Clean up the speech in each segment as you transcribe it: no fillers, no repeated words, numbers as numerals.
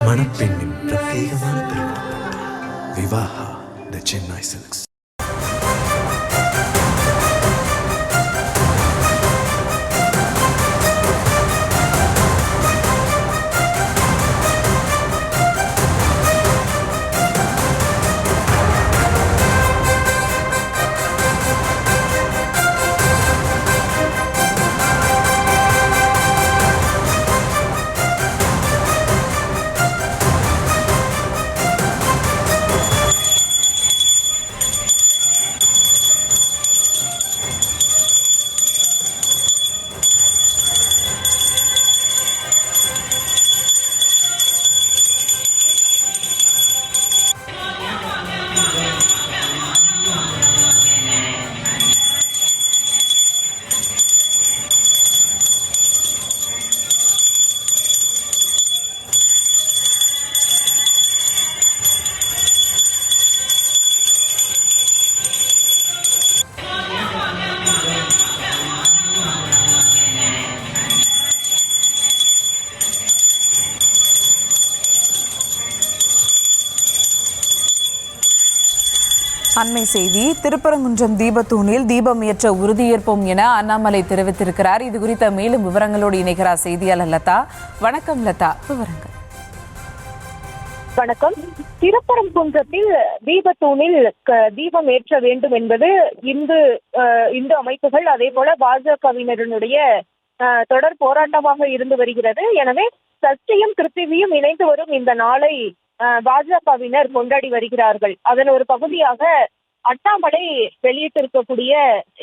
மணப்பெண்ணின் பிரத்யேகமான திருமணம். விவாஹா தி சென்னை சில்க்ஸ். அண்மை செய்தி. திருப்பரங்குன்றம் தீபத்தூணில் தீபம் ஏற்ற உறுதியேற்போம் என அண்ணாமலை தெரிவித்திருக்கிறார். இது குறித்த மேலும் விவரங்களோடு இணைகிறார் செய்தியாளர் லதா. வணக்கம் லதா, விவரங்கள். வணக்கம். திருப்பரங்குன்றத்தில் தீபத்தூணில் தீபம் ஏற்ற வேண்டும் என்பது இந்து அமைப்புகள் அதே போல பாஜகவினருடைய தொடர் போராட்டமாக இருந்து வருகிறது. எனவே சஷ்டியும் கிருத்திவியும் இணைந்து வரும் இந்த நாளை பாஜகவினர் கொண்டாடி வருகிறார்கள். அதன் ஒரு பகுதியாக அண்ணாமலை வெளியிட்டிருக்கக்கூடிய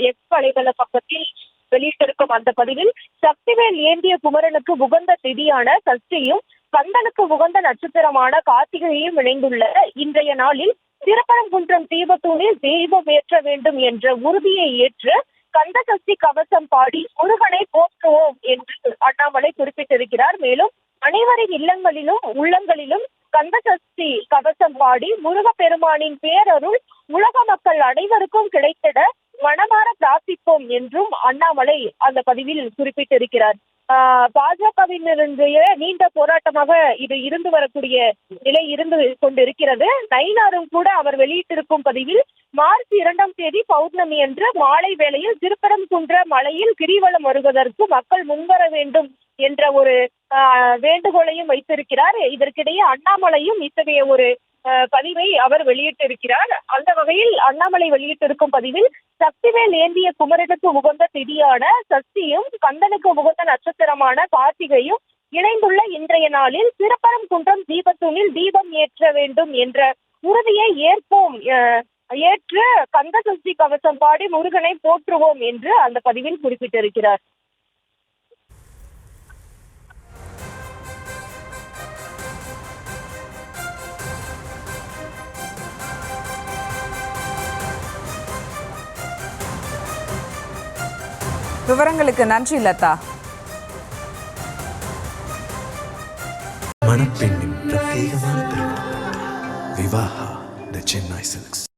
எக்ஸ் வலைதள பக்கத்தில் வெளியிட்டிருக்கும் அந்த பதிவில் சக்திவேல் ஏந்திய குமரனுக்கு உகந்த திதியான சஷ்டியும் கந்தனுக்கு உகந்த நட்சத்திரமான கார்த்திகையும் இணைந்துள்ள இன்றைய நாளில் திருப்பரங்குன்றம் தீபத்தூணில் தீபம் ஏற்ற வேண்டும் என்ற உறுதியை ஏற்று கந்த சஷ்டி கவசம் பாடி முருகனை போற்றுவோம் என்று அண்ணாமலை குறிப்பிட்டிருக்கிறார். மேலும் அனைவரின் இல்லங்களிலும் உள்ளங்களிலும் கந்த சஷ்டி கவசம் பாடி முருகப்பெருமானின் பேரருள் உலக மக்கள் அனைவருக்கும் கிடைத்திட மனமாற பிரார்த்திப்போம் என்றும் அண்ணாமலை அந்த பதிவில் குறிப்பிட்டிருக்கிறார். பாஜகவினருடைய நீண்ட போராட்டமாக இது இருந்து வரக்கூடிய நிலை இருந்து கொண்டிருக்கிறது. நயினாரும் கூட அவர் வெளியிட்டிருக்கும் பதிவில் மார்ச் 2ஆம் தேதி பௌர்ணமி அன்று மாலை வேளையில் திருப்பரங்குன்ற மலையில் கிரிவலம் வருவதற்கு மக்கள் முன்வர வேண்டும் என்ற ஒரு வேண்டுகோளையும் வைத்திருக்கிறார். இதற்கிடையே அண்ணாமலையும் இத்தகைய ஒரு பதிவை அவர் வெளியிட்டிருக்கிறார். அந்த வகையில் அண்ணாமலை வெளியிட்டிருக்கும் பதிவில் சக்திவேல் ஏந்திய குமரனுக்கு உகந்த திதியான சஷ்டியும் கந்தனுக்கு உகந்த நட்சத்திரமான கார்த்திகையும் இணைந்துள்ள இன்றைய நாளில் திருப்பரங்குன்றம் தீபத்தூணில் தீபம் ஏற்ற வேண்டும் என்ற உறுதியை ஏற்று கந்த சஷ்டி கவசம் பாடி முருகனை போற்றுவோம் என்று அந்த பதிவில் குறிப்பிட்டிருக்கிறார். விவரங்களுக்கு நன்றி லதா. மணப்பெண்ணின் பிரத்யேகமான திருமணம். விவாஹா தி சென்னை சில்க்ஸ்.